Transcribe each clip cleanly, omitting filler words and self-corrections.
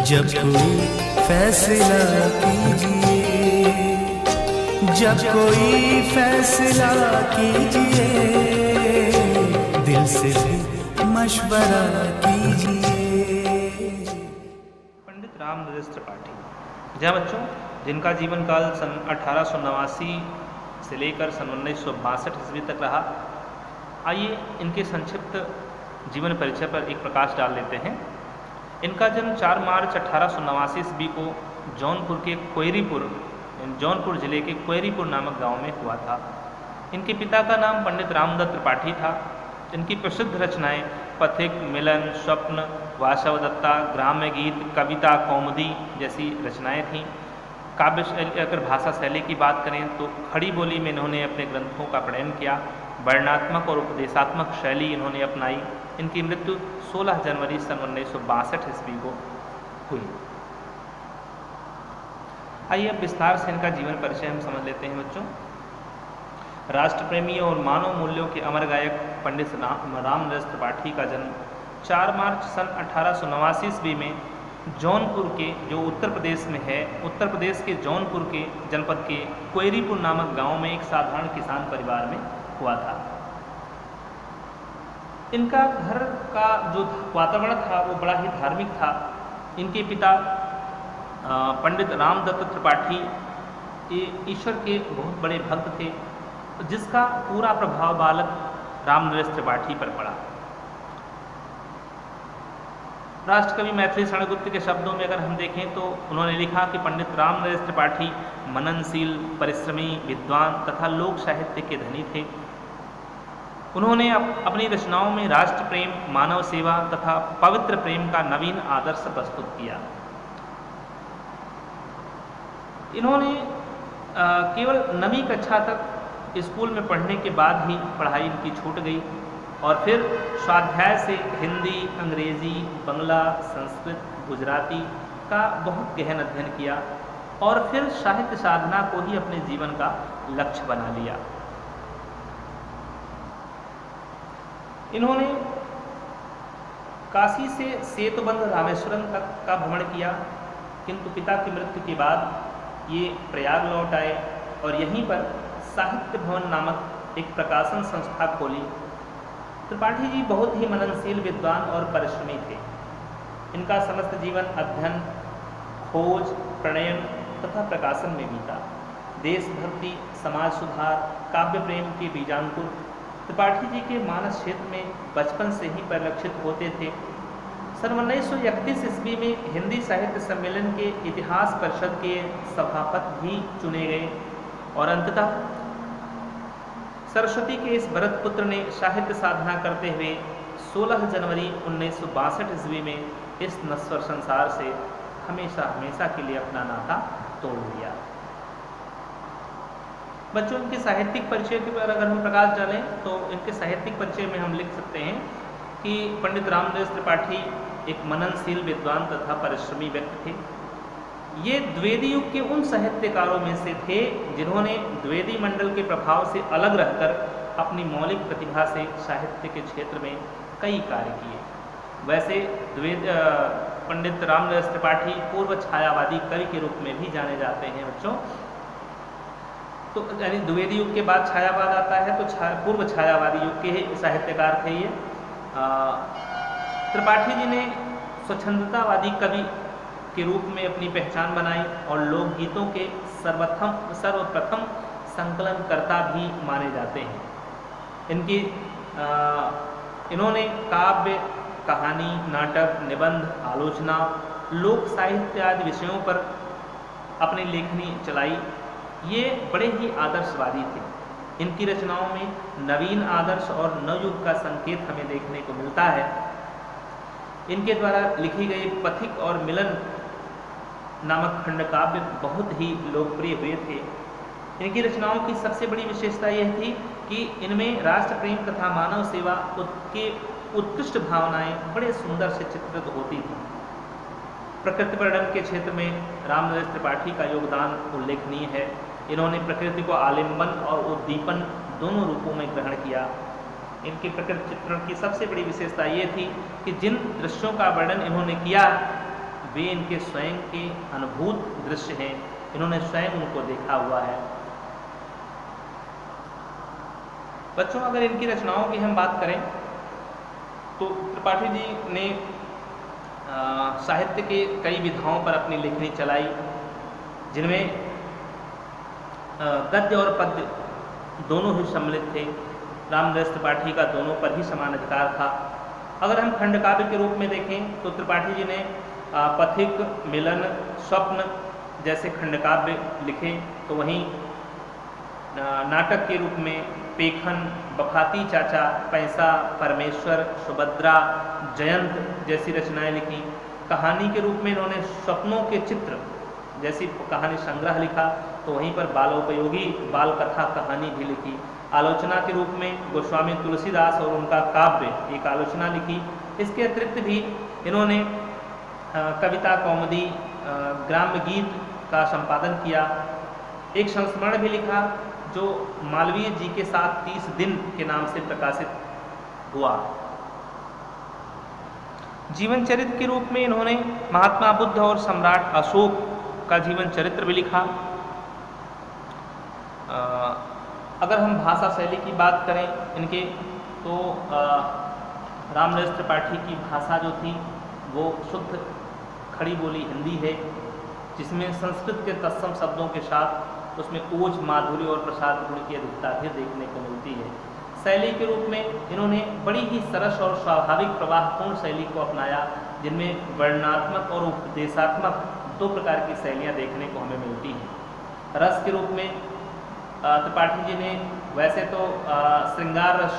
जब कोई फैसला कीजिए, जब कोई फैसला कीजिए, दिल से भी मशवरा कीजिए। पंडित रामनरेश त्रिपाठी। जहाँ बच्चों जिनका जीवन काल सन 1889 से लेकर सन 1962 ईस्वी तक रहा। आइए इनके संक्षिप्त जीवन परिचय पर एक प्रकाश डाल लेते हैं। इनका जन्म 4 मार्च 1889 ईस्वी को जौनपुर के जौनपुर जिले के कोयरीपुर नामक गांव में हुआ था। इनके पिता का नाम पंडित रामदत्त त्रिपाठी था। इनकी प्रसिद्ध रचनाएं पथिक, मिलन, स्वप्न, वासवदत्ता, ग्राम्य गीत, कविता, कौमुदी जैसी रचनाएं थीं। काव्य शैली, अगर भाषा शैली की बात करें तो खड़ी बोली में इन्होंने अपने ग्रंथों का प्रणयन किया। वर्णनात्मक और उपदेशात्मक शैली इन्होंने अपनाई। इनकी मृत्यु 16 जनवरी सन 1962 ईस्वी को हुई। आइए अब विस्तार से इनका जीवन परिचय हम समझ लेते हैं बच्चों। राष्ट्रप्रेमी और मानव मूल्यों के अमर गायक पंडित रामनरेश त्रिपाठी का जन्म 4 मार्च सन 1889 ईस्वी में जौनपुर के, जो उत्तर प्रदेश में है, उत्तर प्रदेश के जौनपुर के जनपद के कोयरीपुर नामक गांव में एक साधारण किसान परिवार में हुआ था। इनका घर का जो वातावरण था वो बड़ा ही धार्मिक था। इनके पिता पंडित रामदत्त त्रिपाठी ईश्वर के बहुत बड़े भक्त थे, जिसका पूरा प्रभाव बालक रामनरेश त्रिपाठी पर पड़ा। राष्ट्रकवि मैथिली शरणगुप्त के शब्दों में अगर हम देखें तो उन्होंने लिखा कि पंडित रामनरेश त्रिपाठी मननशील, परिश्रमी, विद्वान तथा लोक साहित्य के धनी थे। उन्होंने अपनी रचनाओं में राष्ट्र प्रेम, मानव सेवा तथा पवित्र प्रेम का नवीन आदर्श प्रस्तुत किया। इन्होंने केवल 9वीं कक्षा तक स्कूल में पढ़ने के बाद ही पढ़ाई इनकी छूट गई और फिर स्वाध्याय से हिंदी, अंग्रेजी, बंगला, संस्कृत, गुजराती का बहुत गहन अध्ययन किया और फिर साहित्य साधना को ही अपने जीवन का लक्ष्य बना लिया। इन्होंने काशी से सेतुबंध रामेश्वरम तक का भ्रमण किया, किंतु पिता की मृत्यु के बाद ये प्रयाग लौट आए और यहीं पर साहित्य भवन नामक एक प्रकाशन संस्था खोली। त्रिपाठी जी बहुत ही मननशील, विद्वान और परिश्रमी थे। इनका समस्त जीवन अध्ययन, खोज, प्रणयन तथा प्रकाशन में बीता। देशभक्ति, समाज सुधार, काव्य प्रेम के बीजांकुर त्रिपाठी जी के मानस क्षेत्र में बचपन से ही परिलक्षित होते थे। सन 1931 ईस्वी में हिंदी साहित्य सम्मेलन के इतिहास परिषद के सभापति भी चुने गए और अंततः सरस्वती के इस भरत पुत्र ने साहित्य साधना करते हुए 16 जनवरी 1962 ईस्वी में इस नश्वर संसार से हमेशा हमेशा के लिए अपना नाता तोड़ दिया। बच्चों इनके साहित्यिक परिचय के पर अगर हम प्रकाश डालें तो इनके साहित्यिक परिचय में हम लिख सकते हैं कि पंडित रामनरेश त्रिपाठी एक मननशील, विद्वान तथा परिश्रमी व्यक्ति थे। ये द्विवेदी युग के उन साहित्यकारों में से थे जिन्होंने द्विवेदी मंडल के प्रभाव से अलग रहकर अपनी मौलिक प्रतिभा से साहित्य के क्षेत्र में कई कार्य किए। वैसे पंडित रामनरेश त्रिपाठी पूर्व छायावादी कवि के रूप में भी जाने जाते हैं बच्चों। तो यानी द्विवेदी युग के बाद छायावाद आता है, तो पूर्व छायावादी युग के साहित्यकार थे ये। त्रिपाठी जी ने स्वच्छंदतावादी कवि के रूप में अपनी पहचान बनाई और लोकगीतों के सर्वप्रथम संकलनकर्ता भी माने जाते हैं। इन्होंने काव्य, कहानी, नाटक, निबंध, आलोचना, लोक साहित्य आदि विषयों पर अपनी लेखनी चलाई। ये बड़े ही आदर्शवादी थे। इनकी रचनाओं में नवीन आदर्श और नवयुग का संकेत हमें देखने को मिलता है। इनके द्वारा लिखी गई पथिक और मिलन नामक खंड काव्य बहुत ही लोकप्रिय हुए थे। इनकी रचनाओं की सबसे बड़ी विशेषता यह थी कि इनमें राष्ट्र प्रेम तथा मानव सेवा के उत्कृष्ट भावनाएं बड़े सुंदर से चित्रित होती थीं। प्रकृति वर्णन के क्षेत्र में रामनरेश त्रिपाठी का योगदान उल्लेखनीय है। इन्होंने प्रकृति को आलिंबन और उद्दीपन दोनों रूपों में ग्रहण किया। इनके प्रकृति चित्रण की सबसे बड़ी विशेषता ये थी कि जिन दृश्यों का वर्णन इन्होंने किया वे इनके स्वयं के अनुभूत दृश्य हैं, इन्होंने स्वयं उनको देखा हुआ है। बच्चों, अगर इनकी रचनाओं की हम बात करें तो त्रिपाठी जी ने साहित्य के कई विधाओं पर अपनी लेखनी चलाई, जिनमें गद्य और पद्य दोनों ही सम्मिलित थे। रामदास त्रिपाठी का दोनों पर ही समान अधिकार था। अगर हम खंड काव्य के रूप में देखें तो त्रिपाठी जी ने पथिक, मिलन, स्वप्न जैसे खंड काव्य लिखे, तो वहीं नाटक के रूप में पेखन, बखाती चाचा, पैसा, परमेश्वर, सुभद्रा, जयंत जैसी रचनाएं लिखी। कहानी के रूप में इन्होंने स्वप्नों के चित्र जैसी कहानी संग्रह लिखा, तो वहीं पर बालोपयोगी बाल कथा कहानी भी लिखी। आलोचना के रूप में गोस्वामी तुलसीदास और उनका काव्य एक आलोचना लिखी। इसके अतिरिक्त भी इन्होंने कविता, कौमुदी, ग्राम्य गीत का संपादन किया। एक संस्मरण भी लिखा जो मालवीय जी के साथ 30 दिन के नाम से प्रकाशित हुआ। जीवन चरित्र के रूप में इन्होंने महात्मा बुद्ध और सम्राट अशोक का जीवन चरित्र भी लिखा। अगर हम भाषा शैली की बात करें इनके, तो रामदास त्रिपाठी की भाषा जो थी वो शुद्ध खड़ी बोली हिंदी है, जिसमें संस्कृत के तत्सम शब्दों के साथ उसमें ओज, माधुर्य और प्रसाद गुण की अधिकता भी देखने को मिलती है। शैली के रूप में इन्होंने बड़ी ही सरस और स्वाभाविक प्रवाहपूर्ण शैली को अपनाया, जिनमें वर्णनात्मक और उपदेशात्मक दो प्रकार की शैलियाँ देखने को हमें मिलती हैं। रस के रूप में त्रिपाठी जी ने वैसे तो श्रृंगार रस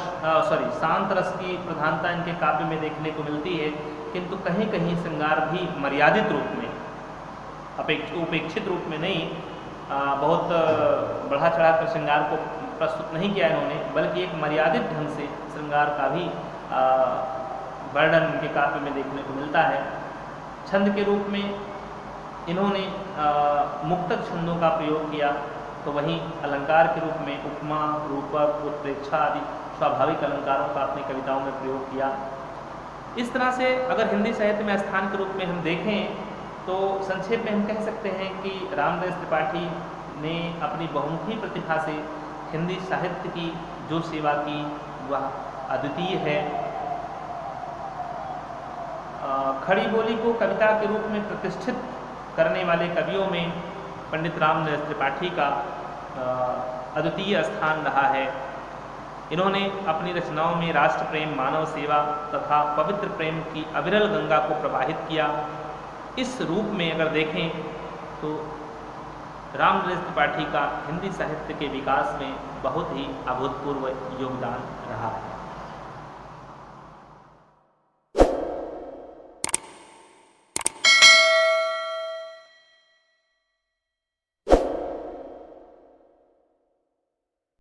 शांत रस की प्रधानता इनके काव्य में देखने को मिलती है, किंतु कहीं कहीं श्रृंगार भी मर्यादित रूप में, उपेक्षित रूप में नहीं, बहुत बढ़ा चढ़ा कर श्रृंगार को प्रस्तुत नहीं किया इन्होंने, बल्कि एक मर्यादित ढंग से श्रृंगार का भी वर्णन इनके काव्य में देखने को मिलता है। छंद के रूप में इन्होंने मुक्तक छंदों का प्रयोग किया, तो वहीं अलंकार के रूप में उपमा, रूपक, उत्प्रेक्षा आदि स्वाभाविक अलंकारों का अपनी कविताओं में प्रयोग किया। इस तरह से अगर हिंदी साहित्य में स्थान के रूप में हम देखें तो संक्षेप में हम कह सकते हैं कि रामदास त्रिपाठी ने अपनी बहुमुखी प्रतिभा से हिंदी साहित्य की जो सेवा की वह अद्वितीय है। खड़ी बोली को कविता के रूप में प्रतिष्ठित करने वाले कवियों में पंडित रामदास त्रिपाठी का अद्वितीय स्थान रहा है। इन्होंने अपनी रचनाओं में राष्ट्र प्रेम, मानव सेवा तथा पवित्र प्रेम की अविरल गंगा को प्रवाहित किया। इस रूप में अगर देखें तो रामदास त्रिपाठी का हिंदी साहित्य के विकास में बहुत ही अभूतपूर्व योगदान रहा है।